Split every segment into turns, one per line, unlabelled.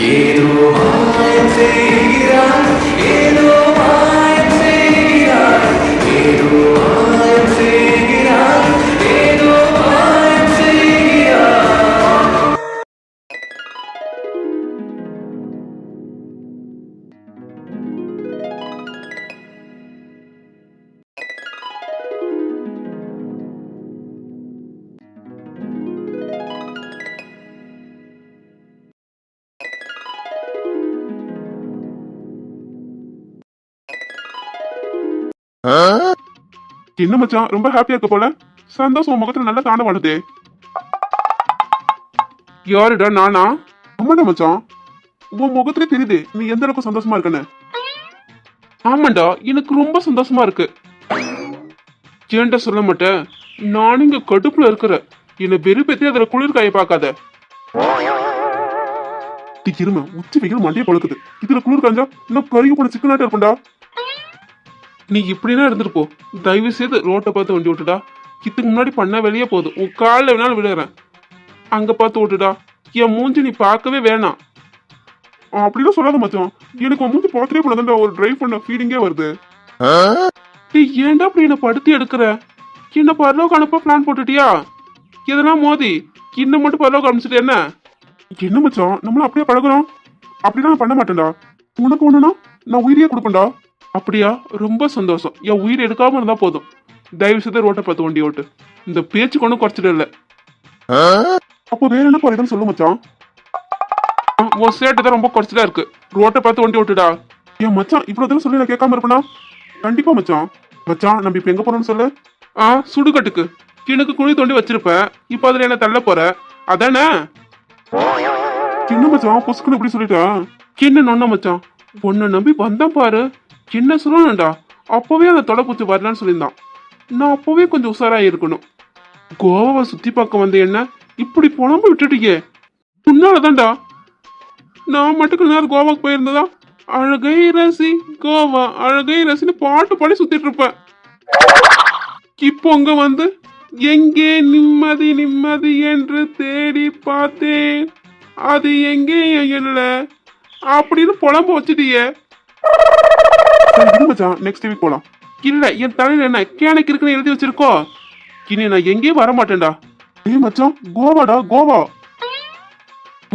ஏதோ மாயம் செய்கிறாய், ஏதோ மாயம் செய்கிறாய், ஏதோ மாயம் செய்கிறாய், ஏதோ மாயம் செய்கிறாய்.
என்ன மச்சான் ரொம்ப ஹாப்பியா இருக்க போல. சந்தோஷம் உன் முகத்துல நல்லா காண வாழுதே. யாருடா நானா? ஆமாடா மச்சான், உன் முகத்துல தெரியுது நீ எந்த அளவுக்கு சந்தோஷமா இருக்கன்னு. ஆமாண்டா, எனக்கு ரொம்ப சந்தோஷமா இருக்கு. ஏன்டா சொல்ல மாட்டேன், நானும் இங்க கடுப்புல இருக்கிற. என்ன வெறுப்பேத்தி அதுல குளிர் காய பார்க்காத. இரும உச்சி வெயில் மண்டிய பழுக்குது. இதுல குளிர் காஞ்சா இன்னும் கருகி போன சிக்கனாட்ட இருப்பா. நீ இப்படின்னா இருந்துட்டு போ. தயவு செய்து ரோட்டை பார்த்து வண்டி விட்டுடா. இதுக்கு முன்னாடி பண்ண வெளியே போதும். உன் காலில் வேணாலும் விடுறேன். அங்க பார்த்து விட்டுடா. என் மூஞ்சி நீ பார்க்கவே வேணாம். அப்படிலாம் சொல்லாத மச்சான், எனக்கு உன் மூஞ்சி பார்த்துட்டே போனதாண்டா ஒரு டிரைவ் பண்ண ஃபீலிங்கே வருது. நீ ஏன்டா அப்படி என்ன படுத்தி எடுக்கிற? என்ன பரலோக்கு அனுப்ப பிளான் போட்டுட்டியா? இதெல்லாம் மோதி இன்னும் மட்டும் பரலோக்கு அனுப்பிச்சிட்டு என்ன? என்ன மச்சான், நம்மளும் அப்படியே பழகுறோம். அப்படிலாம் நான் பண்ண மாட்டேன்டா. உனக்கு ஒண்ணுனா நான் உயிரியே கொடுப்பேன்டா. அப்படியா? ரொம்ப சந்தோஷம். என் உயிர் எடுக்காம இருந்தா போதும். தயவு செய்து ரோட்டை பார்த்து வண்டி ஓட்டு. இந்த பேச்சு கொண்டு குறைச்சிட்டு இல்ல. அப்போ வேற என்ன குறைதான் சொல்லு மச்சான். உன் சேட்டு தான் ரொம்ப குறைச்சலா இருக்கு. ரோட்டை பார்த்து வண்டி ஓட்டுடா. ஏன் மச்சான் இவ்வளவு தூரம் சொல்லி நான் கேட்காம இருப்பேனா? கண்டிப்பா மச்சான். மச்சான் நம்ம இப்ப எங்க போறோம்னு சொல்லு. சுடுகாட்டுக்கு. எனக்கு குழி தோண்டி வச்சிருப்பேன். இப்ப அதுல என்ன தள்ள போற அதானே? என்ன மச்சான் புசுக்குன்னு இப்படி சொல்லிட்டா? என்ன நொன்ன மச்சான், பொண்ணை நம்பி வந்தான் பாரு. என்ன சொல்லணும்டா, அப்பவே அந்த தொலைப்பூச்சி வரலான்னு சொல்லியிருந்தான். நான் அப்பவே கொஞ்சம் உஷாரா இருக்கணும். கோவாவை சுத்தி பார்க்க வந்த என்ன இப்படி புலம்பு விட்டுட்டீங்க. முன்னாலதான்டா நான் மட்டும் நேரம் கோவாக்கு போயிருந்ததா அழகை ரசி கோவா அழகை ரசின்னு பாட்டு பாடி சுத்திட்டு இருப்பேன். இப்போ அங்க வந்து எங்கே நிம்மதி நிம்மதி என்று தேடி பார்த்தேன், அது எங்கே இல்ல அப்படின்னு புலம்பு வச்சுட்டியே. நெக்ஸ்ட் வீக் போலாம். இல்ல என் தலையில என்ன கேனக்கு இருக்குன்னு எழுதி வச்சிருக்கோ. இனி நான் எங்கேயும் வர மாட்டேன்டா. ஏய் மச்சான், கோவாடா கோவா.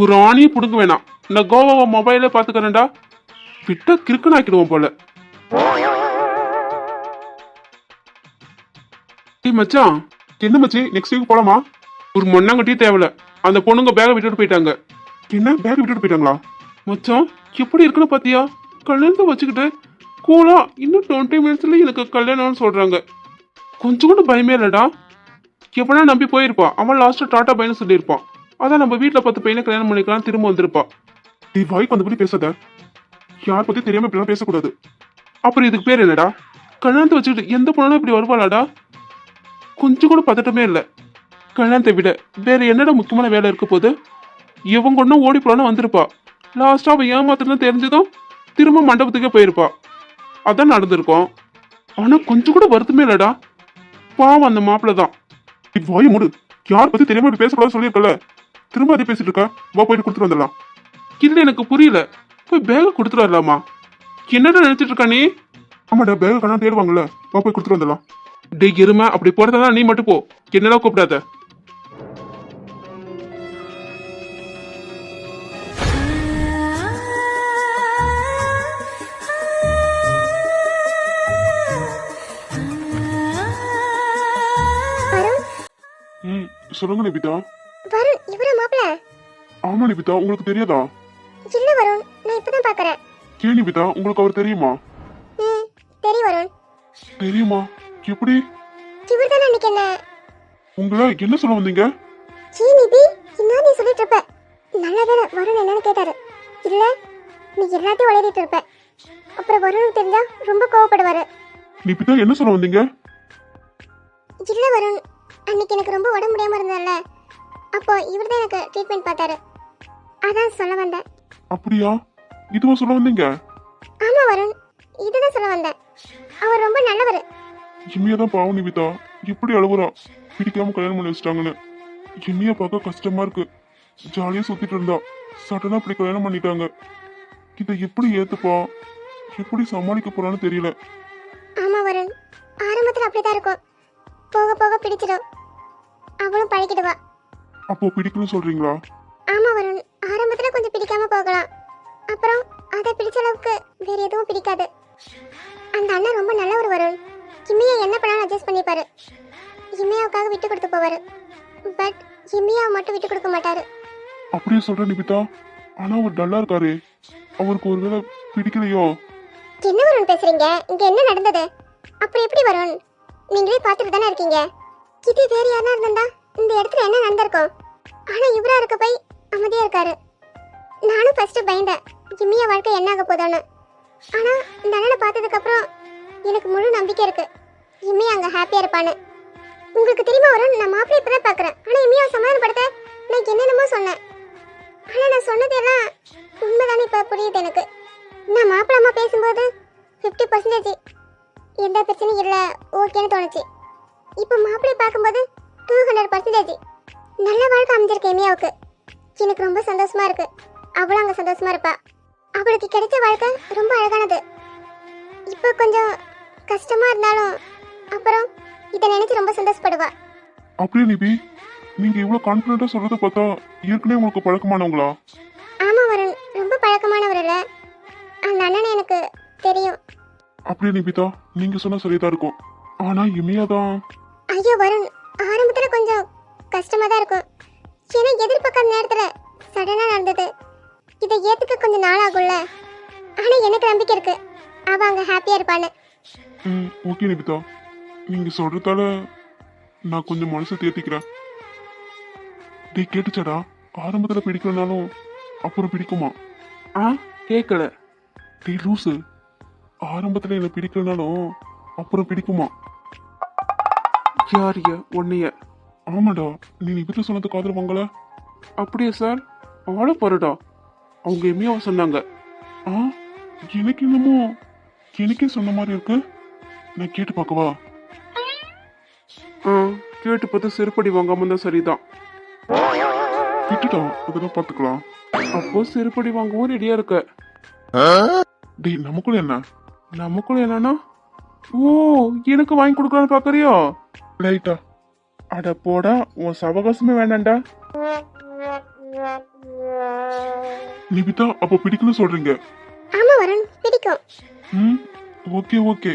ஒரு ஆணியை புடுங்க வேணாம். நான் கோவாவை மொபைல பாத்துக்கிறேன்டா. விட்ட கிறுக்குன்னு ஆக்கிடுவோம் போல. ஏய் மச்சான், என்ன மச்சி நெக்ஸ்ட் வீக் போலாமா? ஒரு மண்ணாங்கட்டியே தேவையில்ல. அந்த பொண்ணுங்க பேக விட்டுட்டு போயிட்டாங்க. என்ன பேக விட்டுட்டு போயிட்டாங்களா? மச்சான் எப்படி இருக்குன்னு பாத்தியா? கல்யாணத்தை வச்சுக்கிட்டு கூலா இன்னும் 20 மினிட்ஸ்ல எனக்கு கல்யாணம்னு சொல்றாங்க. கொஞ்சம் கூட பயமே இல்லடா. எப்படா நம்பி போயிருப்பா. அவன் லாஸ்ட் டாட்டா பையனு சொல்லியிருப்பான். அதான் நம்ம வீட்டுல 10 பையனை கல்யாணம் பண்ணிக்கலாம் திரும்ப வந்திருப்பா. நீ வாய்க்கு வந்தபடி பேசாத. யார் பத்தி தெரியாம இப்படிலாம் பேசக்கூடாது. அப்புறம் இதுக்கு பேர் என்னடா? கல்யாணத்தை வச்சுக்கிட்டு எந்த பொண்ணாலும் இப்படி வருவாளாடா? கொஞ்சம் கூட பதட்டமே இல்லை. கல்யாணத்தை விட வேற என்னடா முக்கியமான வேலை இருக்க போது? இவங்க ஒன்றும் ஓடி போலான்னு வந்திருப்பா. லாஸ்டா அவன் ஏமாத்துறதுன்னு தெரிஞ்சதும் திரும்ப மண்டபத்துக்கே போயிருப்பா. அதான் நடந்திருக்கும். ஆனா கொஞ்சம் கூட வருத்தமே இல்லடா. பாவம் அந்த மாப்பிள்ள தான். வாய மூடு. யார் பத்தி தெரியாம இப்படி பேசக்கூடாது சொல்லியிருக்கல. திரும்ப அதே பேசிட்டு இருக்க. வா போயிட்டு கொடுத்துட்டு வந்துடலாம். இல்ல எனக்கு புரியல. போய் பேக கொடுத்துட்டு வரலாமா? என்னடா நினைச்சிட்டு இருக்கா நீ? ஆமாடா பேக கண்ணா தேடுவாங்கல்ல. வா போய் கொடுத்துட்டு வந்துடலாம். டே எருமை, அப்படி போறதா நீ மட்டும் போ. என்னெல்லாம் கூப்பிடாத. சொல்லுங்க நிபிதா.
வருண் இவரா மாப்ள?
ஆமா நிபிதா, உங்களுக்கு தெரியாதா?
இல்ல வருண், நான் இப்பதான் பாக்குறேன்.
கே நிபிதா, உங்களுக்கு அவர் தெரியுமா?
தெரியும் வருண்.
தெரியுமா? எப்படி?
இவர்தானே அன்னைக்கு என்ன
உங்களை என்ன சொல்ல வந்தீங்க?
சீ நிபி, என்ன நீ சொல்லிட்டு இருப்ப? நல்ல வேளை வருண் என்னன்னு கேட்டாரு. இல்ல நீ எல்லாத்தையும் வளரிட்டு இருப்ப. அப்புறம் வருணுக்கு தெரிஞ்சா ரொம்ப கோவப்படுவாரு.
நிபிதா என்ன சொல்ல வந்தீங்க?
இல்ல வருண், அன்னைக்கு எனக்கு ரொம்ப உடம்பு முடியாம இருந்ததுல, அப்போ இவர்தான் எனக்கு ட்ரீட்மெண்ட் பார்த்தாரு. அதான் சொல்ல வந்தேன்.
அப்படியா? இதுவா சொல்ல வந்தீங்க?
ஆமா வருண், இதுதான் சொல்ல வந்தேன். அவர் ரொம்ப நல்லவர்.
இம்மியாதான் பாவம் நிபிதா, இப்படி அழுகுறா. பிடிக்காம கல்யாணம் பண்ணி வச்சிட்டாங்கன்னு. இம்மியா பார்க்க கஷ்டமா இருக்கு. ஜாலியா சுத்திட்டு இருந்தா. சடனா இப்படி கல்யாணம் பண்ணிட்டாங்க. இதை எப்படி ஏத்துப்பா, எப்படி சமாளிக்க போறான்னு தெரியல.
ஆமா வருண், ஆரம்பத்துல அப்படிதான் இருக்கும், போக போக பிடிச்சிடும், அவளும் பழகிடுவா.
அப்போ பிடிக்கணும்னு சொல்றீங்களா?
ஆமா வருண், ஆரம்பத்துல கொஞ்சம் பிடிக்காம போகலாம், அப்புறம் அதை பிடிச்ச அளவுக்கு வேற எதுவும் பிடிக்காது. அந்த அண்ணன் ரொம்ப நல்லவர் வருண், இம்மியா என்ன பண்ணாலும் அட்ஜஸ்ட் பண்ணிப்பாரு, இம்மியாவுக்காக விட்டு கொடுத்து போவாரு. பட் இம்மியாவை மட்டும் விட்டு கொடுக்க மாட்டாரு.
அப்படியே சொல்ற நிபிதா. ஆனா அவர் டல்லா இருக்காரு, அவருக்கு ஒருவேளை பிடிக்கலையோ?
என்ன வருண் பேசுறீங்க? இங்க என்ன நடந்தது? அப்புறம் எப்படி வருண்? நீங்களே பார்த்துட்டு தானே இருக்கீங்க. இது வேற யாரா இருந்தா இந்த இடத்துல என்ன நடந்திருக்கும்? ஆனா இவரா இருக்க போய் அமைதியா இருக்காரு. நானும் ஃபர்ஸ்ட் பயந்தேன், இம்மியா வாழ்க்கை என்ன ஆக போதோன்னு. ஆனா இந்த அண்ணனை பார்த்ததுக்கு அப்புறம் எனக்கு முழு நம்பிக்கை இருக்கு, இம்மியா அங்க ஹாப்பியா இருப்பான்னு. உங்களுக்கு தெரியுமா வருண், நான் மாப்பிள்ளை இப்பதான் பாக்குறேன். ஆனா இம்மியாவை சமாதானப்படுத்த நான் என்னென்னமோ சொன்னேன். ஆனா நான் சொன்னதெல்லாம் உண்மைதானே இப்ப புரியுது எனக்கு. நான் மாப்பிள்ளை அம்மா பேசும்போது 50% எந்த பிரச்சனையும் இல்லை, ஓகேன்னு தோணுச்சு. இப்போ மாப்பிள்ளை பார்க்கும்போது 200% நல்ல வாழ்க்கை அமைஞ்சிருக்கு இமியாவுக்கு. எனக்கு ரொம்ப சந்தோஷமா இருக்கு, அவளும் அங்கே சந்தோஷமா இருப்பா. அவளுக்கு கிடைச்ச வாழ்க்கை ரொம்ப அழகானது. இப்போ கொஞ்சம் கஷ்டமா இருந்தாலும் அப்புறம் இதை நினைச்சு ரொம்ப சந்தோஷப்படுவா.
அப்படியே நிபி, நீங்க இவ்வளவு கான்பிடண்டா சொல்றத பார்த்தா ஏற்கனவே உங்களுக்கு பழக்கமானவங்களா?
ஆமா வருண், ரொம்ப பழக்கமானவர் இல்லை, அந்த அண்ணனை எனக்கு தெரியும்.
அப்படியே நிபிதா, நீங்க சொன்னா சரியா இருக்கும். ஆனா இமையாதான்.
ஐயோ வருண், ஆரம்பத்துல கொஞ்சம் கஷ்டமா தான் இருக்கும், ஏன்னா எதிர்பார்க்காத நேரத்துல சடனா நடந்தது. இதை ஏத்துக்க கொஞ்சம் நாள் ஆகும்ல. ஆனா எனக்கு நம்பிக்கை இருக்கு, அவ அங்க ஹாப்பியா இருப்பான்னு.
ஓகே நிபிதா, நீங்க சொல்றதால நான் கொஞ்சம் மனசை தேத்திக்கிறேன். டேய் கேட்டுச்சாடா, ஆரம்பத்துல பிடிக்கலனாலும் அப்புறம் பிடிக்குமா? கேட்கல. டேய் லூசு, ஆரம்பத்துல என்ன பிடிக்கலனாலும் அப்புறம் பிடிக்குமா? யாரிய உன்னைய? ஆமாடா, நீ நிபிதா சொன்னது காதல் வாங்கல. அப்படியே சார், ஆள பாருடா, அவங்க எம்மியாவ சொன்னாங்க. எனக்கு என்னமோ எனக்கே சொன்ன மாதிரி இருக்கு. நான் கேட்டு பார்க்கவா? கேட்டு பார்த்து செருப்படி வாங்காம இருந்தா சரிதான். விட்டுட்டா, அதெல்லாம் பார்த்துக்கலாம். அப்போ செருப்படி வாங்கவும் ரெடியா இருக்க. டேய் நமக்குள்ள என்ன? நமக்குள்ள என்னன்னா, ஓ எனக்கு வாங்கி கொடுக்கலான்னு பாக்குறியோ? லைட்டா. அட போடா, உன் சவகாசமே வேண்டாம்டா. நிபிதா, அப்போ பிடிக்கணும் சொல்றீங்க?
ஆமா வருண், பிடிக்கும்.
Okay okay.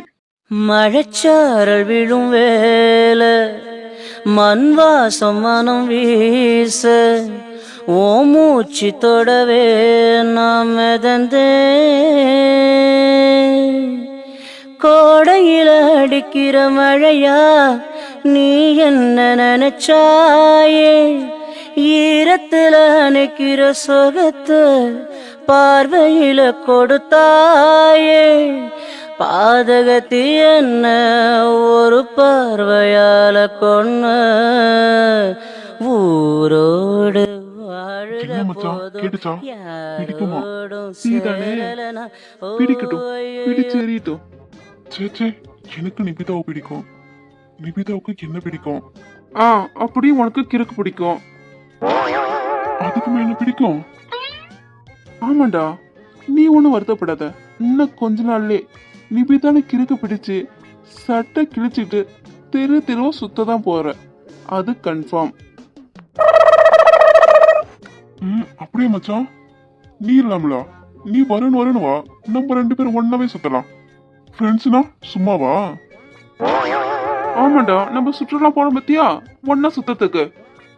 மழைச்சாரல் விழும் வேல மண் வாசம் மனம் வீச ஓ மூச்சு தொடவே நாம் மிதந்தே கோடையில அடிக்கிற மழையா நீ என்ன நினைச்சாயே ஈரத்துல அணைக்கிற சொகத்தை பார்வையில கொடுத்தாயே பாதகத்தி என்ன ஒரு பார்வையால கொன்ன ஊரோடு
என்ன மச்சான், கேட்டுச்சா? பிடிக்குமா? சீதானே, பிடிக்கட்டும், பிடிச்சேறிட்டும். சே எனக்கு நிபிதாவை பிடிக்கும். நிபிதாவுக்கு என்ன பிடிக்கும்? அப்படி உனக்கு கிறுக்கு பிடிக்கும். அதுக்குமே என்ன பிடிக்கும்? ஆமாண்டா, நீ ஒன்றும் வருத்தப்படாத. இன்னும் கொஞ்ச நாள்லே நிபிதான கிறுக்கு பிடிச்சு சட்டை கிழிச்சிட்டு தெருவா சுத்ததான் போற, அது கன்ஃபார்ம். அப்படியே மச்சான், நீ இல்லாமலா? நீ வரணும் வா, நம்ம 2 பேரும் ஒன்னாவே சுத்தலாம். ஃப்ரெண்ட்ஸ்னா சும்மாவா? ஆமாண்டா, நம்ம சுற்றுலா போன பத்தியா ஒன்னா சுத்தத்துக்கு.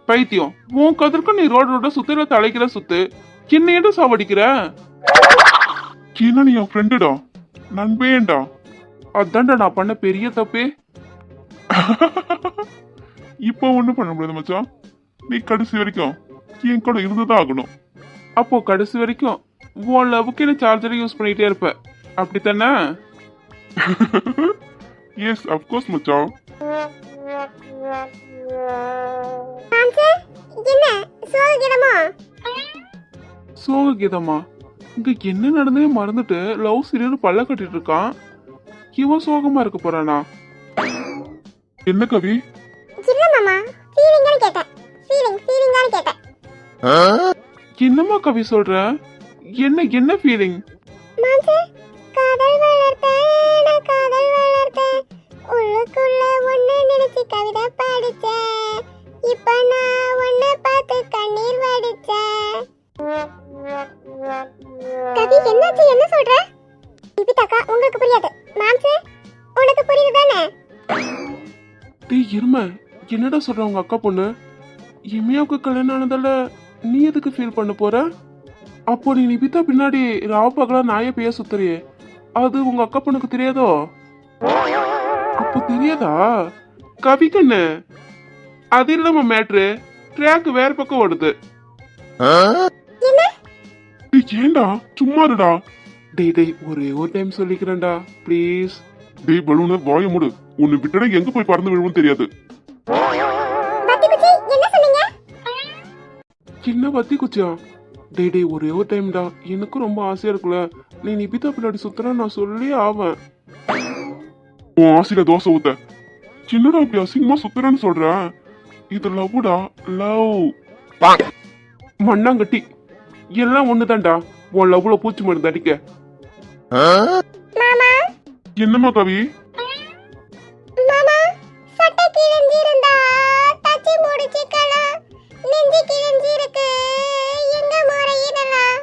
பைத்தியம், உன் கதற்கு நீ ரோட சுத்தில தலைக்கிற சுத்து, என்ன ஏன்டா சாவடிக்கிற? நீ என் ஃப்ரெண்டுடா, நண்பேண்டா. அதான்டா நான் பண்ண பெரிய தப்பே. இப்போ ஒண்ணும் பண்ண முடியாது மச்சான், நீ கடைசி வரைக்கும் என் கூட இருந்துதான் ஆகணும். அப்போ கடைசி வரைக்கும் உன் லவ்வுக்கு என்ன சார்ஜரை யூஸ் பண்ணிட்டே இருப்ப, அப்படித்தானே? எஸ் அப்கோர்ஸ் மச்சான். சோககீதமா? இங்க என்ன நடந்தே மறந்துட்டு லவ் சீரியல் பல்ல கட்டிட்டு இருக்கான். இவன் சோகமா இருக்க போறானா? என்ன கவி?
இல்ல மாமா, ஃபீலிங்கான கேட்டேன். ஃபீலிங்கான கேட்டேன்.
என்னம்மா கவி சொல்ற? என்ன ஃபீலிங்?
மாம்சே, காதல் வளர்த்தேன், நான் காதல் வளர்த்தேன். உள்ளுக்குள்ள ஒண்ணு நினைச்சு கவிதை படிச்சேன். இப்ப நான் உன்னை பார்த்து கண்ணீர் வடிச்சேன். கவி, என்னாச்சு? என்ன சொல்ற? நிபிதாக்கா, உங்களுக்கு புரியாது. மாம்சே, உனக்கு புரியுது தானே?
டேய் இரும, என்னடா சொல்ற உங்க அக்கா பொண்ணு? இமையாவுக்கு கல்யாணம் ஆனதால நீ எதுக்கு ஃபீல் பண்ண போற? அப்போ நீ நிபிதா பின்னாடி ராவ் பகலா நாய பேய சுத்துறியே, அது உங்க அக்கா பொண்ணுக்கு தெரியாதோ? அப்போ தெரியாதா? கவி கண்ணு, அது இல்லாம மேட்ரு, ட்ராக் வேற பக்கம் ஓடுது.
என்ன?
டேய் ஏன்டா சும்மா இருடா. டேய் ஒரே ஒரு டைம் சொல்லிக்கிறேன்டா ப்ளீஸ். டேய் பலூன வாய மூடு, உன்னை விட்டுட எங்க போய் பறந்து விழுவும் தெரியாது.
பத்தி குச்சி, என்ன சொன்னீங்க?
என்ன பத்தி குச்சியா? டேய் ஒரே ஒரு டைம்டா, எனக்கும் ரொம்ப ஆசையா இருக்குல்ல, நீ நிபிதா பின்னாடி சுத்துற நான் சொல்லி ஆவேன். உன் ஆசையில தோசை ஊத்த சின்னடா இப்படி அசிங்கமா சுத்துறேன்னு சொல்ற? இது லவ்டா, லவ். மண்ணாங்கட்டி எல்லாம் ஒண்ணுதான்டா. உன் லவ்ல பூச்சி மருந்து அடிக்க.
மாமா,
என்னம்மா கவி?
மாமா, சட்டை கிழிஞ்சி இருந்தா தச்சி முடிச்சுக்கலாம். நெஞ்சு கிழிஞ்சி இருக்கு, எங்க முறையிடலாம்?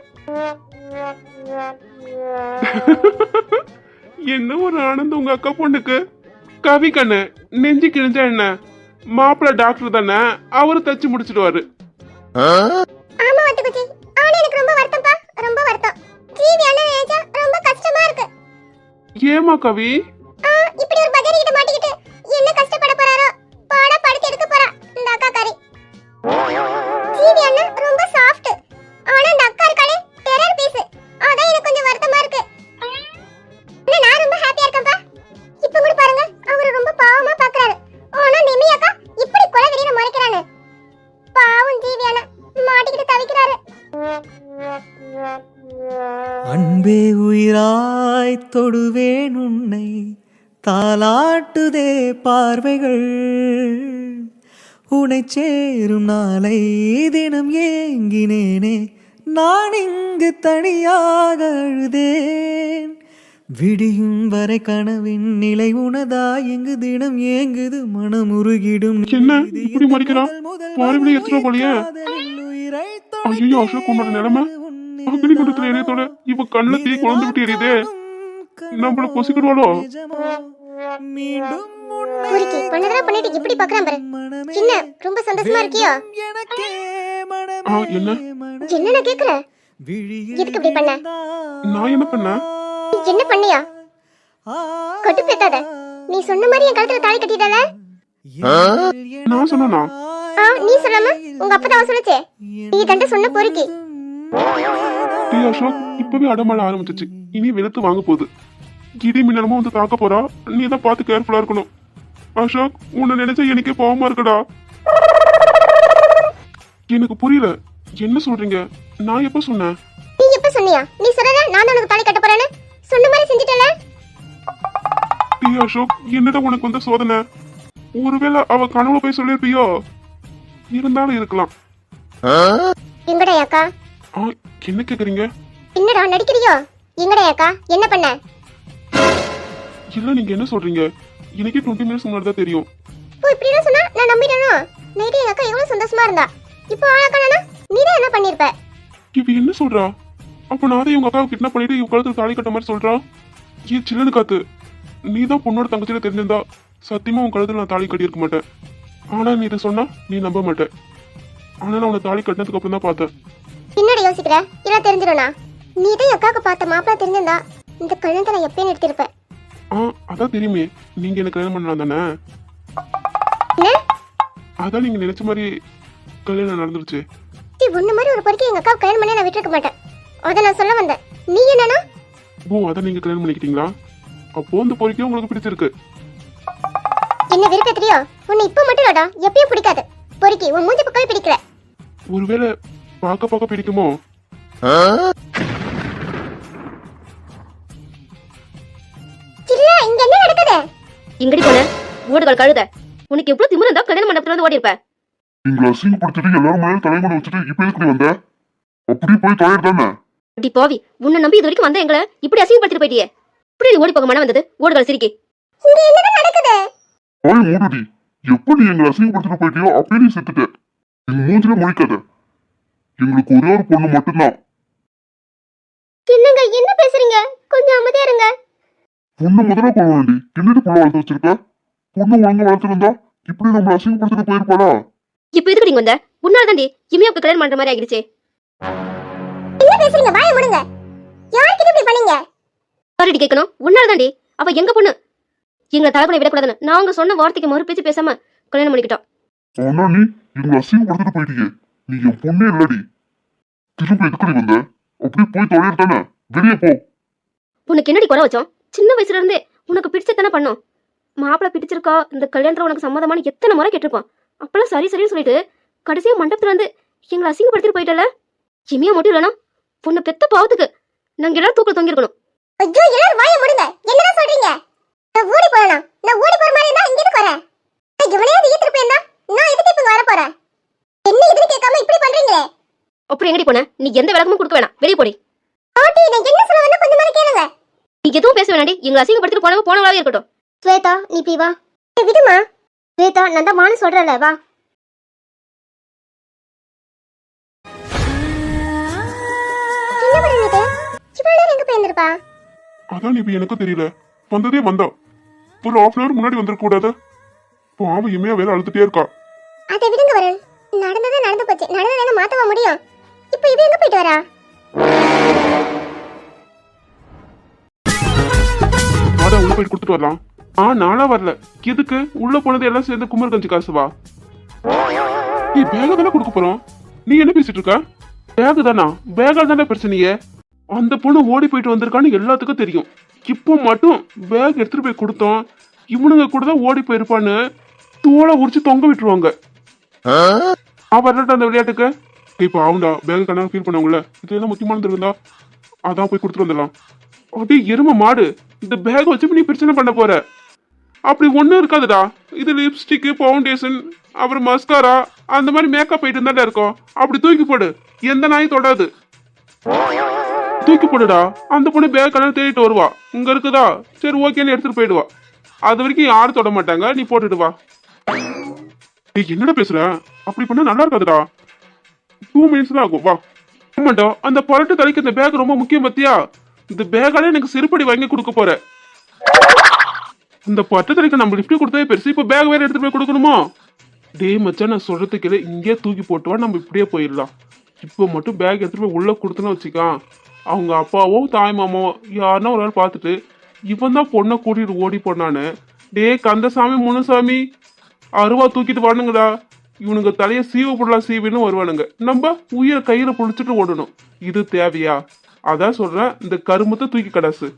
என்ன ஒரு ஆனந்தம் உங்க அக்கா பொண்ணுக்கு. கவி கண்ணு, நெஞ்சு கிழிஞ்சா என்ன, மாப்பிள்ள டாக்டர் தானே, அவரு தச்சு முடிச்சிடுவாரு.
ஆமா பத்தி குச்சி, அவனே எனக்கு ரொம்ப வருத்தம்ப்பா, ரொம்ப வருத்தம். ஜீவி அண்ணன் நினைச்சா ரொம்ப கஷ்டமா இருக்கு.
ஏமா கவி?
இப்படி ஒரு பஜாரி கிட்ட மாட்டிக்கிட்டு என்ன கஷ்டப்பட போறாரோ, பாடா படுத்து எடுக்க போறா இந்த அக்கா காரி. ஜீவி அண்ணன் ரொம்ப சாஃப்ட், ஆனா இந்த அக்கா இருக்காளே டெரர் பீஸ். அதான் எனக்கு கொஞ்சம் வருத்தமா இருக்கு. ஆனா நான் ரொம்ப ஹாப்பியா இருக்கேன்ப்பா. இப்போ கூட பாருங்க, அவரு ரொம்ப பாவமா பாக்குறாரு. ஆனா நிமி அக்கா இப்படி கொலை வெறியில முறைக்கிறானே. பாவம் ஜீவி அண்ணன் மாட்டிக்கிட்டு தவிக்கிறாரு.
அன்பே உயிராய் தொடுவேன் உன்னை, தாலாட்டுதே பார்வைகள், உனை சேரும் நாளை தினம் ஏங்கினேனே, நான் இங்கு தனியாக அழுதேன். விடியும் வரை கனவின் நிலை உனதா, எங்கு தினம் ஏங்குது மனம் உருகிடும்.
என்ன இப்படி மறிக்கிறான்? பாருபடி எத்தனை போலியே. ஐயோ அசோக், உன்னோட நிலைமை அக்னி குண்டத்துல எரியத்தோட இவ கண்ணுல தீ குழந்து விட்டு எரியுதே. நம்மள பொசிக்கிடுவாளோ?
குறுக்கி பண்ணதா பண்ணிட்டு இப்படி பாக்குறான் பாரு. என்ன ரொம்ப சந்தோஷமா இருக்கியோ?
என்ன
என்ன நான் கேக்குறேன், எதுக்கு இப்படி பண்ண?
நான் என்ன பண்ணேன்?
நீ என்ன பண்ணியா? கட்டுப்பேத்தாத. நீ சொன்ன மாதிரி என் கழுத்துல தாலி கட்டிட்டால.
நான் சொன்னா?
நீ சொல்லாம உங்க அப்பா தான் சொல்லுச்சே. நீ தண்ட சொன்ன பொறுக்கி.
டேய் அசோக், இப்பவே அடமழ ஆரம்பிச்சிச்சு. இனி வெளுத்து வாங்க போகுது. இடி மின்னலமா வந்து தாக்க போறா. நீ தான் பார்த்து கேர்ஃபுல்லா இருக்கணும். அசோக், உன்னை நினைச்சா எனக்கே பாவமா இருக்குடா. எனக்கு புரியல, என்ன சொல்றீங்க? நான் எப்ப சொன்னேன்?
நீ எப்ப சொன்னியா? நீ சொல்றத நான் உனக்கு தாலி கட்ட போறேன்னு சொன்ன மாதிரி செஞ்சிட்டல.
டேய் அசோக், என்னடா உனக்கு வந்த சோதனை? ஒருவேளை அவ கனவுல போய் சொல்லிருப்பியோ? இருந்தாலும் இருக்கலாம்.
எங்கடா அக்கா?
என்ன கேக்குறீங்க?
என்னடா நடிக்கிறியோ? எங்கடா அக்கா? என்ன பண்ண?
இல்ல, நீங்க என்ன சொல்றீங்க? எனக்கே 20 மினிட்ஸ் முன்னாடி தான் தெரியும்.
ஓ, இப்படி எல்லாம் சொன்னா நான் நம்பிட்டேனோ? நைட்டு எங்க அக்கா எவ்வளவு சந்தோஷமா இருந்தா. இப்போ ஆளக்கணனா நீ தான் என்ன பண்ணிருப்ப?
இவ என்ன சொல்றா? அப்ப நான் தான் உங்க அக்காவை கிட்னாப் பண்ணிட்டு இவ கழுத்துல தாலி கட்ட மாதிரி சொல்றா. ஏன் சில்லனு காத்து, நீ தான் பொண்ணோட தங்கச்சியில தெரிஞ்சிருந்தா சத்தியமா உன் கழுத்துல நான் தாலி கட்டி இருக்க மாட்டேன். ஆனா நீ இதை சொன்னா நீ நம்ப மாட்டேன். ஆனா நான் உன்னை தாலி கட்டினதுக்கு அப்புறம் தான் பார்த்தேன்.
என்னடி யோசிக்கிற? இதெல்லாம் தெரிஞ்சிடும்னா? நீ தான் அக்காவுக்கு பார்த்த மாப்பிள்ள தெரிஞ்சிருந்தா இந்த கல்யாணத்தை நான் எப்பயும் நிறுத்திருப்பேன்.
அதான் தெரியுமே, நீங்க எனக்கு கல்யாணம் பண்ணலாம் தானே? அதான் நீங்க நினைச்ச மாதிரி கல்யாணம் நடந்துருச்சு.
ஒண்ணு மாதிரி ஒரு பொறுக்கி எங்க அக்காவை கல்யாணம் பண்ணி நான் விட்டுருக்க மாட்டேன். அதை நான் சொல்ல வந்தேன். நீ என்னன்னா?
அதான் நீங்க கல்யாணம் பண்ணிக்கிட்டீங்களா? அப்போ அந்த பொறுக்கே உங்களுக்கு பிடிச்சிருக்கு.
என்ன விருப்பத்திரியோ? உன்னை இப்ப மட்டும் இல்லடா, எப்பயும் பிடிக்காது. பொறுக்கி உன் மூஞ்சி பக்கமே பிடிக்கல.
ஒருவேளை பார்க்க பிடிக்குமோ?
சில்ல, இங்க என்ன நடக்குது?
எங்கடி போன ஓடுகள் கழுத? உனக்கு எவ்வளவு திமிரு இருந்தா கல்யாண மண்டபத்துல வந்து ஓடி இருப்ப?
எங்களை அசிங்கப்படுத்திட்டு எல்லாரும் மேல தலைமுறை வச்சுட்டு இப்ப எதுக்கு வந்த? அப்படி போய் தொலைர் தானே.
அப்படி போவி, உன்னை நம்பி இது வரைக்கும் வந்த எங்களை இப்படி அசிங்கப்படுத்திட்டு போயிட்டியே. இப்படி நீ ஓடி போக மன வந்தது? ஓடுகள் சிரிக்கி.
இங்க என்னதான் நடக்குது?
வாய் மூடுடி. எப்ப நீ எங்களை அசிங்கப்படுத்திட்டு போயிட்டியோ அப்பயே நீ செத்துட்ட. எங்க மூஞ்சில முழிக்காத. எங்களுக்கு ஒரே ஒரு பொண்ணு மட்டும்தான்.
என்னங்க என்ன பேசுறீங்க? கொஞ்சம் அமைதியா இருங்க.
பொண்ணு முதல்ல கொள்ள வேண்டி என்னது பொண்ணு வளர்த்து வச்சிருக்க? பொண்ணு ஒழுங்கா வளர்த்துருந்தா இப்படி நம்மள அசிங்கப்படுத்திட்டு போயிருப்பாளா?
இப்ப எதுக்கு நீங்க வந்த? உன்னால தாண்டி இமையாவுக்கு கல்யாணம் பண்ற மாதிரி ஆகிடுச்சு.
என்ன பேசுறீங்க? வாயை மூடுங்க. யார்கிட்ட இப்படி பண்ணீங்க?
யாரடி கேட்கணும்? உன்னால தாண்டி. அவ எங்க பொண்ணு, எங்களை தலைப்பனை விடக்கூடாதுன்னு நாங்க சொன்ன வார்த்தைக்கு மறு பேச்சு பேசாம கல்யாணம் பண்ணிக்கிட்டோம்.
ஆனா நீ எங்களை அசிங்கப்படுத்திட்டு போயிட்டீங்க. நீ என் பொண்ணே இல்லடி. திரும்ப எதுக்கடி வந்த? அப்படியே போய் தொலைர் தானே. வெளியே போ.
உனக்கு என்னடி குறை வச்சோம்? சின்ன வயசுல இருந்தே உனக்கு பிடிச்சதானே பண்ணோம். மாப்பிள்ள பிடிச்சிருக்கா, இந்த கல்யாணத்துல உனக்கு சம்மதமான எத்தனை முறை கேட்டிருப்பான். அப்பெல்லாம் சரி சரின்னு சொல்லிட்டு கடைசியா மண்டபத்துல வந்து எங்களை அசிங்கப்படுத்திட்டு போயிட்டல. இமையா மட்டும் இல்லைனா பொண்ணு பெத்த பாவத்துக்கு நாங்க எல்லாரும் தூக்கில் தொங்கிருக்கணும்.
ஐயோ எல்லாரும் வாயை மூடுங்க. என்னதான் சொல்றீங்க? நான் ஓடி போறேனா? நான் ஓடி போற மாதிரி இருந்தா இங்க எதுக்கு வரேன்? நான் இவனையாவது ஈத்துட்டு போயிருந்தா நான் எதுக்கு இப்ப வர போறேன்? என்ன இதுன்னு கேட்காம இப்படி பண்றீங்களே?
அப்புறம் எங்கடி போன? நீ எந்த விளக்கமும் கொடுக்க வேணாம், வெளியே போடி.
பாட்டி நான் என்ன சொல்ல வந்தா கொஞ்சம் மாதிரி கேளுங்க.
நீ எதுவும் பேச வேணாடி. எங்களை அசிங்கப்படுத்திட்டு போனவங்க போனவளாவே இருக்கட்டும்.
ஸ்வேதா நீ இப்படி வா. விடுமா ஸ்வேதா, நான் தான் வான்னு சொல்றல. வா. என்ன பண்ணிட்டு இவ்வளவு நேரம் எங்க போயிருந்திருப்பா?
அதான் இப்ப எனக்கும் தெரியல. வந்ததே வந்தா ஒரு half an hour முன்னாடி வந்திருக்க கூடாது. பாவம் இமையா வேற அழுதுட்டே இருக்கா.
அதை விடுங்க வரேன். நடந்தது நடந்து போச்சு. நடந்ததை மாத்தவா முடியும்? இப்போ இவ எங்க போயிட்டு வரா?
வாடா உள்ள போயிட்டு கொடுத்துட்டு வரலாம். நானா வரல. எதுக்கு? உள்ள போனது எல்லாம் சேர்ந்து குமர் கஞ்சி காசுவா? நீ பேக தானே கொடுக்க போறோம். நீ என்ன பேசிட்டு இருக்க? பேகு தானா? பேகால் தானே பிரச்சனையே. அந்த பொண்ணு ஓடி போயிட்டு வந்திருக்கான்னு எல்லாத்துக்கும் தெரியும். இப்போ மட்டும் பேக் எடுத்துட்டு போய் கொடுத்தோம். இவனுங்க கூட தான் ஓடி போயிருப்பான்னு தோலை உரிச்சு தொங்க விட்டுருவாங்க. வரட்ட அந்த விளையாட்டுக்கு இப்போ ஆகுண்டா. பேக் கண்ணா ஃபீல் பண்ணவங்கள இதெல்லாம் முக்கியமானது இருந்தா அதான் போய் கொடுத்துட்டு வந்துடலாம். அப்படியே எரும மாடு. இந்த பேக் வச்சு நீ பிரச்சனை பண்ண போற? அப்படி ஒன்றும் இருக்காதுடா. இது லிப்ஸ்டிக்கு, ஃபவுண்டேஷன், அப்புறம் மஸ்காரா, அந்த மாதிரி மேக்கப் போயிட்டு இருந்தா இருக்கும். அப்படி தூக்கி போடு. எந்த நாயும் தொடாது. தூக்கி போடுடா. அந்த பொண்ணு பேக் கண்ணா தேடிட்டு வருவா. இங்க இருக்குதா? சரி ஓகேன்னு எடுத்துட்டு போயிடுவா. அது வரைக்கும் யாரும் தொட மாட்டாங்க. நீ போட்டுட்டு வா. நீ என்னடா பேசுற? அப்படி பண்ணா நல்லா இருக்காதுடா. 2 minutes தான் ஆகும். வா. ஆமாண்டா, அந்த பரட்டு தலைக்கு இந்த பேக் ரொம்ப முக்கியம் பத்தியா? இந்த பேக்காலே எனக்கு சிறுபடி வாங்கி கொடுக்க போற. இந்த பட்டு தலைக்கு நம்ம லிஃப்ட் கொடுத்தே பெருசு. இப்ப பேக் வேற எடுத்துட்டு போய் கொடுக்கணுமா? டேய் மச்சான், நான் சொல்றதுக்கு இங்கே தூக்கி போட்டு வா. நம்ம இப்படியே போயிடலாம். இப்போ மட்டும் பேக் எடுத்துட்டு போய் உள்ள கொடுத்துன்னு வச்சுக்கான். அவங்க அப்பாவோ தாய் மாமாவோ யாருன்னா ஒரு ஆள் பார்த்துட்டு இவன் தான் பொண்ணை கூட்டிட்டு ஓடி போனான்னு, டே கந்தசாமி முனுசாமி அருவா தூக்கிட்டு வானுங்கடா. இவனுங்க தலைய சீவ போடலாம் சீவின்னு வருவானுங்க. நம்ம உயிரை கையில புடிச்சிட்டு ஓடணும். இது தேவையா? அதான் சொல்றேன், இந்த கருமத்தை தூக்கி கடாசு.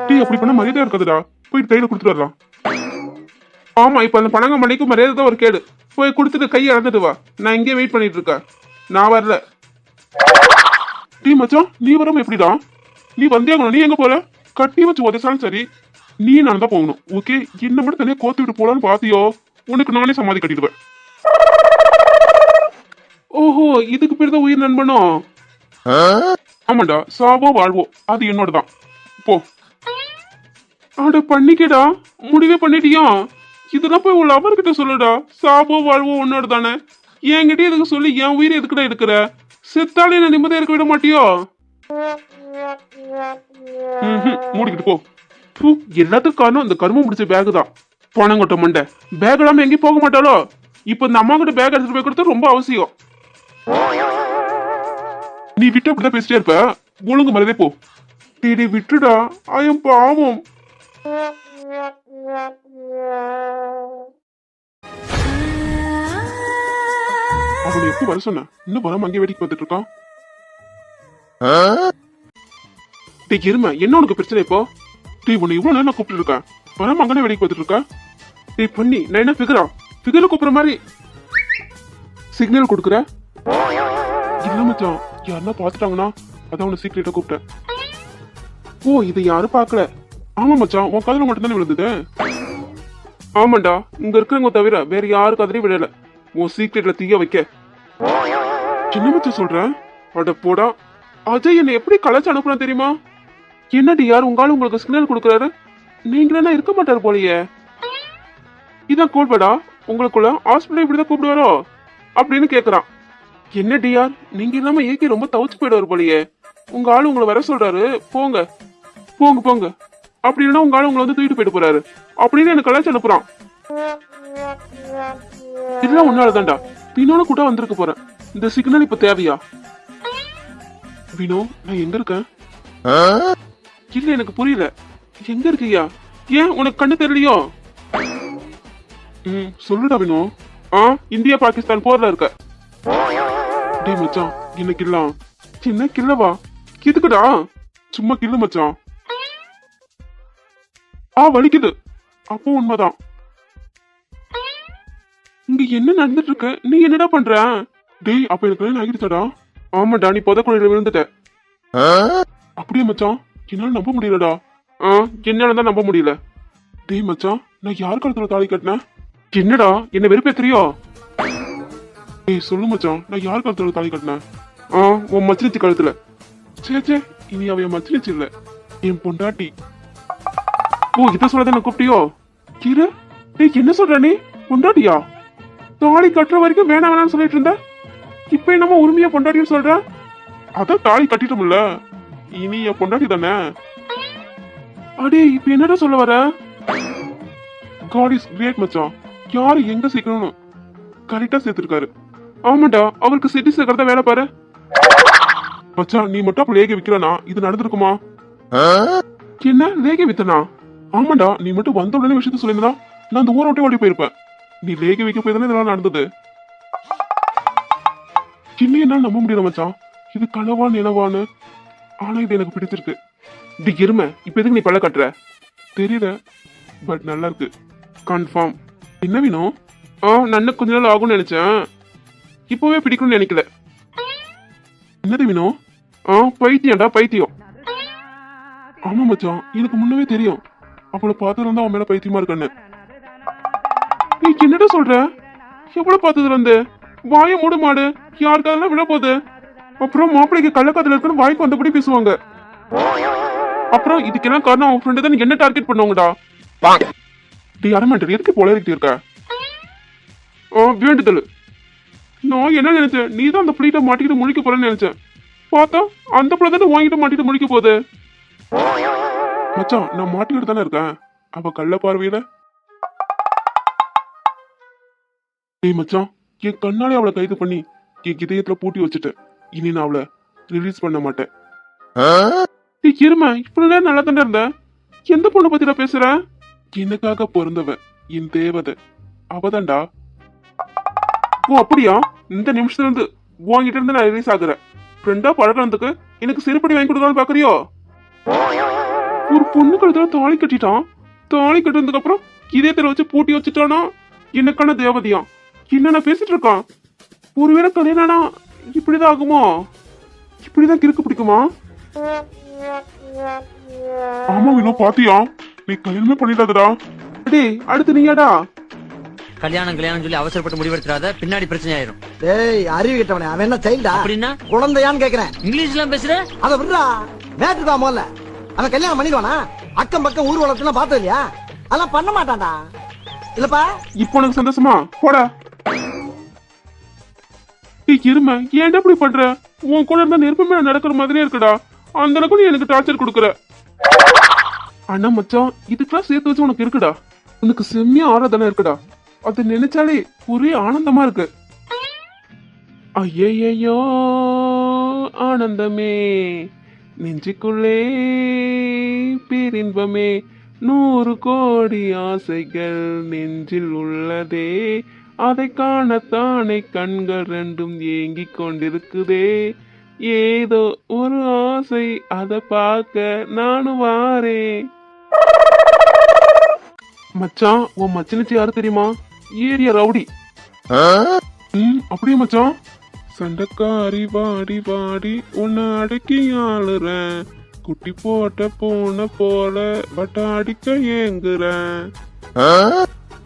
டீ அப்படி பண்ண மரியாதை இருக்காதுடா. போயிட்டு கையில கொடுத்துட்டு வரலாம். ஆமா, இப்ப அந்த பணங்க மணிக்கு மரியாதை தான் ஒரு கேடு. போய் கொடுத்துட்டு கையை இறந்துட்டு வா. நான் இங்கே வெயிட் பண்ணிட்டு இருக்கேன். நான் வரல. டீ மச்சான், நீ வராம எப்படிடா? நீ வந்தே ஆகணும். நீ எங்க போற? கட்டி வச்சு உதச்சாலும் சரி, நீ நான் தான் போகணும். ஓகே? என்ன மட்டும் தனியா கோத்து விட்டு போலான்னு பாத்தியோ, உனக்கு நானே சமாதி கட்டிடுவேன். ஓஹோ, இதுக்கு பேர் தான் உயிர் நண்பனோ? ஆமாண்டா, சாவோ வாழ்வோ அது என்னோட தான். போ. அட பண்ணிக்கடா, முடிவே பண்ணிட்டியா? இதெல்லாம் போய் உள்ள அவர்கிட்ட சொல்லுடா. சாவோ வாழ்வோ உன்னோட தானே. என்கிட்ட எதுக்கு சொல்லி என் உயிரை எதுக்குடா எடுக்கிற? செத்தாலே என்ன நிம்மதியா இருக்க விட மாட்டியோ? மூடிக்கிட்டு போ. எல்லாத்துக்கும் காரணம் இந்த கருமம் முடிச்ச பேக் தான். பணம் கொட்ட மண்டை. பேக் இல்லாம எங்கேயும் போக மாட்டாளோ? இப்ப இந்த அம்மா கிட்ட பேக் எடுத்துட்டு போய் கொடுத்தா ரொம்ப அவசியம். நீ விட்டு அப்படிதான் பேசிட்டே இருப்ப. ஒழுங்கு மறதே போ. டேடி விட்டுடா. ஐயம் பாவம். அவனை எப்ப வர சொன்ன? இன்னும் வராம அங்கே வேடிக்கை பார்த்துட்டு இருக்கான். டேய் எருமை, என்ன உனக்கு பிரச்சனை இப்போ? டேய் உன்னை இவ்வளவு நேரம் கூப்பிட்டு இருக்கேன். வராம அங்கனே வேடிக்கை பார்த்துட்டு இருக்கா? டேய் பண்ணி, நான் என்ன ஃபிகரை கூப்பிடுற மாதிரி சிக்னல் கொடுக்குற? இல்ல மச்சான், யாருன்னா பாத்துட்டாங்கன்னா அதான் உன்னை சீக்கிரட்டா கூப்பிட்டேன். ஓ, இதை யாரும் பாக்கல. ஆமா மச்சான், உன் கதையில மட்டும் தானே விழுந்தது. ஆமாண்டா, இங்க இருக்கிறவங்க தவிர வேற யாரு கதையும் விடல. உன் சீக்கிரட்ல தீய வைக்க. என்ன மச்சான் சொல்ற? அட போடா, அஜய் என்ன எப்படி கலாச்சு அனுப்புறான் தெரியுமா? என்னடி யார் உங்காலும் உங்களுக்கு சிக்னல் கொடுக்குறாரு? நீங்களா இருக்க மாட்டாரு போலயே. இதான் கோல்படா, உங்களுக்குள்ள ஹாஸ்பிட்டல் இப்படிதான் கூப்பிடுவாரோ அப்படின்னு கேக்குறான். என்ன டிஆர், நீங்க இல்லாம ஏகே ரொம்ப தவிச்சு போயிடுவாரு போலயே. உங்க ஆளு உங்களை வர சொல்றாரு, போங்க போங்க போங்க. அப்படி இல்லைன்னா உங்க ஆளு உங்களை வந்து தூக்கிட்டு போயிட்டு போறாரு அப்படின்னு எனக்கு கலாச்சு அனுப்புறான். இதெல்லாம் உன்னாலதான்டா. வினோட கூட வந்திருக்க போறேன். இந்த சிக்னல் இப்ப தேவையா? வினோ, நான் எங்க இருக்கேன்? இல்ல எனக்கு புரியல. எங்க இருக்கியா? ஏன் உனக்கு கண்ணு தெரியலையோ? சொல்லுடா வினோ. இந்தியா பாகிஸ்தான் போர்ல இருக்க. டேய் மச்சான், என்ன கில்லாம்? சின்ன கில்லவா? எதுக்குடா? சும்மா கில்லு மச்சான். வலிக்குது. அப்போ உண்மைதான். இங்க என்ன நடந்துட்டு இருக்கு? நீ என்னடா பண்ற? டேய், அப்ப எனக்கு கல்யாணம் ஆகிடுச்சாடா? ஆமாடா, நீ புதக்குழியில விழுந்துட்ட. அப்படியே மச்சான், என்னால நம்ப முடியலடா. என்னால தான் நம்ப முடியல. டேய் மச்சான், நான் யார் கழுத்துல தாலி கட்டினேன்? என்னடா என்ன வெறுப்பேத்துறியோ? டேய் சொல்லு மச்சான், நான் யார் கழுத்துல தாலி கட்டினேன்? உன் மச்சினிச்சு கழுத்துல. சே, இனி அவ என் மச்சினிச்சு இல்ல, என் பொண்டாட்டி. இத சொல்லதான் நான் கூப்பிட்டியோ? கீரை, டேய் என்ன சொல்ற நீ? பொண்டாட்டியா? தாலி கட்டுற வரைக்கும் வேணாம் வேணாம்னு சொல்லிட்டு இருந்த, இப்ப என்னமோ உரிமையா பொண்டாட்டின்னு சொல்ற? அதான் தாலி கட்டிட்டோம்ல, இனி என் பொண்டாட்டி தானே. அடே, இப்ப என்னடா சொல்ல வர? God is great மச்சான். யாரு எங்க சேர்க்கணும்னு கரெக்டா சேர்த்திருக்காரு. ஆமாண்டா, அவருக்கு சிட்டி சேர்க்கறத வேலை பாரு. மச்சான், நீ மட்டும் அப்ப லேகை விக்கிறனா இது நடந்திருக்குமா? என்ன லேகை வித்தனா? ஆமாண்டா, நீ மட்டும் வந்த உடனே விஷயத்த சொல்லியிருந்தா நான் அந்த ஊரை விட்டு ஓடி போயிருப்பேன். நீ லேகை வைக்க போய் தானே இதெல்லாம் நடந்தது. இன்னும் என்னால நம்ப முடியல மச்சான், இது கனவா நினைவான்னு. ஆனா இது எனக்கு பிடிச்சிருக்கு. டி எருமை, இப்ப எதுக்கு நீ பல்ல கட்டுற? தெரியல, பட் நல்லா இருக்கு. கன்ஃபார்ம். என்ன வேணும்? நான் கொஞ்ச நாள் ஆகும்னு நினைச்சேன், இப்பவே பிடிக்கும்னு நினைக்கல. என்னது வேணும்? பைத்தியம்டா, பைத்தியம். ஆமா மச்சான், எனக்கு முன்னவே தெரியும். அவளை பார்த்ததுல இருந்தா அவன் மேல பைத்தியமா இருக்கான்னு. நீ என்னடா சொல்ற? எவ்வளவு பார்த்ததுல இருந்து? வாய மூடு மாடு, யாருக்காதெல்லாம் விழ போகுது. அப்புறம் மாப்பிள்ளைக்கு கள்ளக்காதல இருக்குன்னு வாய்க்கு வந்தபடி பேசுவாங்க. அப்புறம் இதுக்கெல்லாம் காரணம் அவன் ஃப்ரெண்டு தான் என்ன டார்கெட் பண்ணுவாங்கடா. டேய் அரமாட்டர், எதுக்கு போலரிட்டி இருக்க? வேண்டுதல். நான் என்ன நினைச்சேன், நீ தான் அந்த பிளீட்டை மாட்டிக்கிட்டு முழிக்க போறேன்னு நினைச்சேன். பார்த்தா அந்த பிள்ளை தானே வாங்கிட்டு மாட்டிட்டு முழிக்க போகுது. மச்சான், நான் மாட்டிக்கிட்டு தானே இருக்கேன் அவ கள்ள பார்வையில. டேய் மச்சான், என் கண்ணாலே அவளை கைது பண்ணி என் இதயத்துல பூட்டி வச்சுட்டேன். இனி நான் அவளை ரிலீஸ் பண்ண மாட்டேன். நீ இருமை, இப்படிலாம் நல்லா தானே இருந்த. எந்த பொண்ணை பத்தில பேசுற? எனக்காக பிறந்தவ, என் தேவதை அவதான்டா. அப்படியா? இந்த நிமிஷத்துல இருந்து உன்கிட்ட இருந்து நான் ரிலீஸ் ஆகுறேன். ஃப்ரெண்டா பழகிறதுக்கு எனக்கு செருப்படி வாங்கி கொடுக்கலான்னு பாக்குறியோ? ஒரு பொண்ணு கழுத்துல தாலி கட்டிட்டான். தாலி கட்டினதுக்கு அப்புறம் இதயத்துல வச்சு பூட்டி வச்சுட்டானா எனக்கான தேவதையா? என்ன பேசிட்டு இருக்கான்? ஒருவேளை கல்யாணம்னா இப்படிதான் ஆகுமோ? இப்படிதான் கிறுக்கு பிடிக்குமா? ஆமா வினோ, பாத்தியா? நீ கல்யாணமே பண்ணிடாதடா. டேய், அடுத்து நீயாடா?
கல்யாணம் சொல்லி அவசரப்பட்டு முடிவெடுத்துறாத, பின்னாடி பிரச்சனை ஆயிரும்.
டேய், அறிவு கிட்டவனே, அவன் என்ன சைல்டா?
அப்படின்னா
குழந்தையான்னு கேக்குறேன்.
இங்கிலீஷ்லாம் பேசுற?
அத விடுறா, மேட்ரு தான் முதல்ல. அவன் கல்யாணம் பண்ணிடுவானா? அக்கம் பக்கம் ஊர் வளர்த்துலாம் பார்த்தது இல்லையா? அதெல்லாம் பண்ண மாட்டான்டா. இல்லப்பா,
இப்போ உனக்கு சந்தோஷமா? போடா. இருமை, ஏன்டா இப்படி பண்ற? உன் கூட இருந்தா நெருப்பமே நடக்கிற மாதிரியே இருக்குடா. அந்த அளவுக்கு நீ எனக்கு டார்ச்சர் கொடுக்குற. அண்ணா மச்சான், இதுக்கெல்லாம் சேர்த்து வச்சு உனக்கு இருக்குடா. உனக்கு செம்மையா ஆராதனை இருக்குடா. அது நினைச்சாலே ஒரே ஆனந்தமா இருக்கு. ஐயையோ ஆனந்தமே, நெஞ்சுக்குள்ளே பேரின்பமே, 100 கோடி ஆசைகள் நெஞ்சில் உள்ளதே, அதை காணத்தானே கண்கள் ரெண்டும் ஏங்கிக் கொண்டிருக்குதே, ஏதோ ஒரு ஆசை அதை பார்க்க நானும் வாரேன். மச்சான், உன் மச்சினிச்சு யாரு தெரியுமா? Area rowdy. அப்படியே மச்சான். சண்டைக்காரி வாடி வாடி உன்னை அடக்கி ஆளுறேன், குட்டி போட்ட பூனை போல பட்ட அடிக்க ஏங்குறேன்.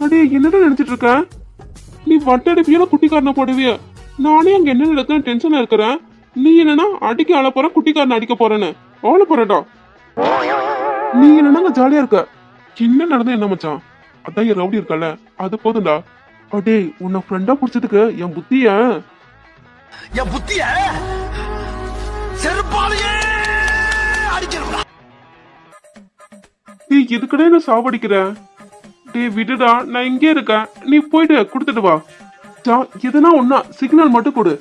அடே, என்னடா நினைச்சிட்டு இருக்க? நீ வட்ட அடிப்பியோ குட்டிக்காரனை போடுவிய? நானே அங்க என்ன நடக்குன்னு டென்ஷனா இருக்கிறேன். நீ என்னன்னா அடிக்க ஆள போற, குட்டிக்காரன் அடிக்க போறேன்னு ஆள போறடா. நீ என்னன்னா ஜாலியா இருக்க. என்ன நடந்தா என்ன மச்சான்? அதான் என் ரவுடி இருக்கல, அது போதும்டா. அடே உன்னை ஃப்ரெண்டா புடிச்சதுக்கு என் புத்திய
என் புத்திய செருப்பாலேயே அடிக்கிறா.
நீ எதுக்கடா என்ன சாவடிக்கிற? டே விடுடா, நான் இங்கே இருக்கேன், நீ போயிட்டு கொடுத்துட்டு வா. எதுனா ஒன்னா சிக்னல் மட்டும் கொடு,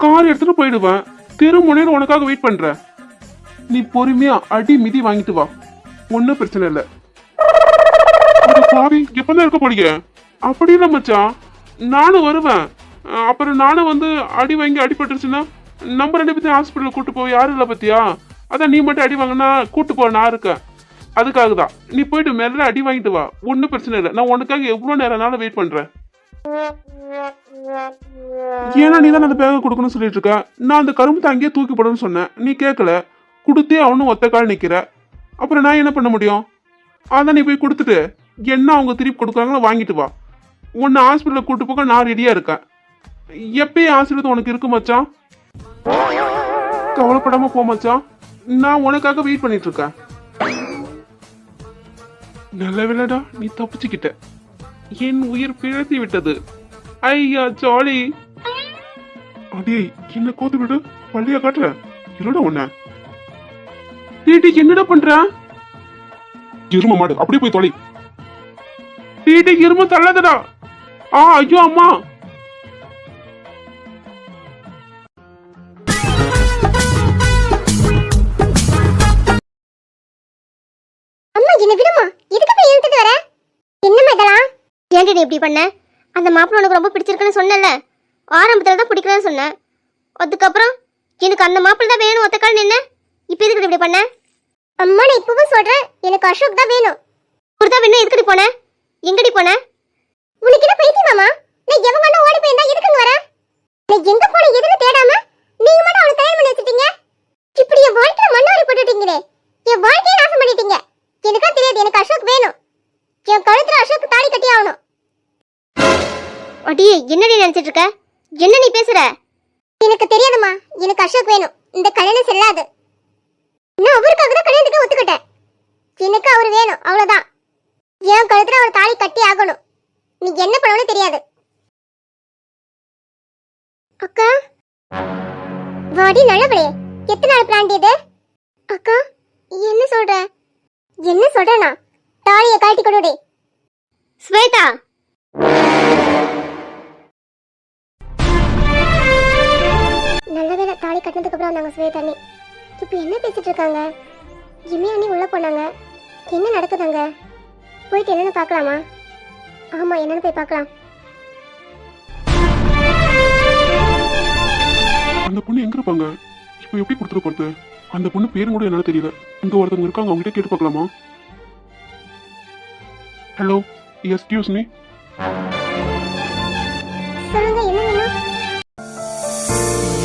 கார் எடுத்துட்டு போயிடுவேன். தெரு முனையில உனக்காக வெயிட் பண்றேன். நீ பொறுமையா அடி மிதி வாங்கிட்டு வா, ஒன்னும் பிரச்சனை இல்லை. சாரி, எப்பதான் இருக்க போறீங்க? அப்படி இல்லை மச்சான், நானும் வருவேன். அப்புறம் நானும் வந்து அடி வாங்கி அடிபட்டுருச்சுன்னா நம்ம 2 பேர்த்தையும் ஹாஸ்பிட்டல் கூட்டு போய் யாரும் இல்லை பத்தியா? அதான் நீ மட்டும் அடி வாங்கினா கூட்டு போ, நான் இருக்கேன். அதுக்காக தான் நீ போயிட்டு மேல அடி வாங்கிட்டு வா, ஒன்றும் பிரச்சனை இல்லை. நான் உனக்காக எவ்வளோ நேரம்னாலும் வெயிட் பண்றேன். ஏன்னா நீ தான் அந்த பேக கொடுக்கணும்னு சொல்லிட்டு இருக்க. நான் அந்த கரும்பு அங்கேயே தூக்கி போடணும்னு சொன்னேன், நீ கேட்கல. கொடுத்தே அவனும் ஒத்த கால் நிக்கிற. அப்புறம் நான் என்ன பண்ண முடியும்? அதான் நீ போய் கொடுத்துட்டு என்ன அவங்க திருப்பி கொடுக்குறாங்களோ வாங்கிட்டு வா. உன்னை ஹாஸ்பிட்டலுக்கு கூட்டு போக நான் ரெடியா இருக்கேன். எப்பயும் ஆசீர்வாதம் உனக்கு இருக்கு மச்சான், கவலைப்படாம போ மச்சான். நான் உனக்காக வெயிட் பண்ணிட்டு இருக்கேன். நல்ல வேலைடா, நீ தப்பிச்சுக்கிட்ட. என் உயிர் பிழைத்து விட்டது. ஐயா ஜாலி. அடே என்ன கோத்து விடு, பள்ளியா காட்டுற. இருடா உன்ன. டீட்டி என்னடா பண்ற? எரும மாடு, அப்படியே போய் தொலை. டீட்டி எரும தள்ளாதடா. ஐயோ அம்மா.
என்ன விடுமா, இதுக்கு போய் இழுத்துட்டு வர? என்னம்மா இதெல்லாம்? ஏன்டி நீ இப்படி பண்ண? அந்த மாப்பிள்ளை உனக்கு ரொம்ப பிடிச்சிருக்குன்னு சொன்னல, ஆரம்பத்துல தான் பிடிக்கலன்னு சொன்னேன். அதுக்கப்புறம் எனக்கு அந்த மாப்பிள்ளை தான் வேணும் ஒத்த கால் நின்ன. இப்போ எதுக்கு இப்படி பண்ண? அம்மா நான் இப்பவும் சொல்றேன், எனக்கு அசோக் தான் வேணும். ஒருத்தா வேணும். எதுக்கடி போன? எங்கடி போன? உனக்கு என்ன பைத்தியமாமா? நான் எவங்க ஓடி போயிருந்தா எதுக்குங்க வர? நான் எங்க போன எதுன்னு தேடாம நீங்க மட்டும் அவளை கல்யாணம் பண்ணி வச்சிட்டீங்க. இப்படி என் வாழ்க்கையில மண்ணாரி போட்டுட்டீங்களே, என் வாழ்க்கையை நாசம் பண்ணிட்டீங்க. எனக்கா தெரியாது, எனக்கு அசோக் வேணும். என் கழுத்துல அசோக் தாலி கட்டி ஆகணும். அடியே என்னடி நினைச்சிட்டு இருக்க? என்ன நீ பேசுற? எனக்கு தெரியாதுமா, எனக்கு அசோக் வேணும். இந்த கல்யாணம் செல்லாது. நான் அவருக்காக தான் கல்யாணத்துக்கு ஒத்துக்கிட்டேன். எனக்கு அவர் வேணும், அவ்வளவுதான். என் கழுத்துல அவர் தாலி கட்டி ஆகணும். நீ என்ன பண்ணணும்னு தெரியாது. அக்கா வாடி நல்லவளே, எத்தனை நாள் பிளான் இது? அக்கா என்ன சொல்ற? என்ன சொல்றேனா? தாலியை கழட்டி கொடுடி. ஸ்வேதா நல்லவேளை தாலி கட்டினதுக்கு அப்புறம் நாங்க ஸ்வேதா அண்ணி. இப்போ என்ன பேசிட்டு இருக்காங்க? இமே அண்ணி உள்ள போனாங்க. என்ன நடக்குதுங்க? போயிட்டு என்னன்னு பார்க்கலாமா? ஆமா, என்னன்னு போய் பார்க்கலாம்.
அந்த பொண்ணு எங்க இருப்பாங்க? இப்போ எப்படி கொடுத்துட்டு போறது? அந்த பொண்ணு பேரும் கூட என்னால தெரியல. இங்க ஒருத்தவங்க இருக்காங்க, அவங்க கிட்ட கேட்டு பார்க்கலாமா? Hello, excuse me.
சொல்லுங்க, என்ன வேணும்?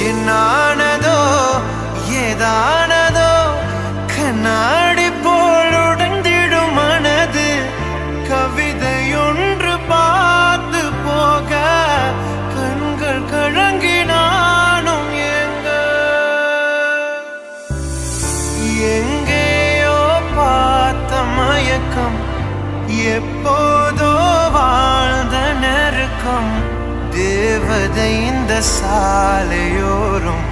என்னானதோ ஏதானதோ கண்ணாடி போல் உடைந்திடும் மனது, கவிதையொன்று பார்த்து போக கண்கள் கழங்கினானும் எங்கேயோ பார்த்த மயக்கம், எப்போதோ வாழ்ந்த நெருக்கம், தேவதை இந்த சாலையோரும்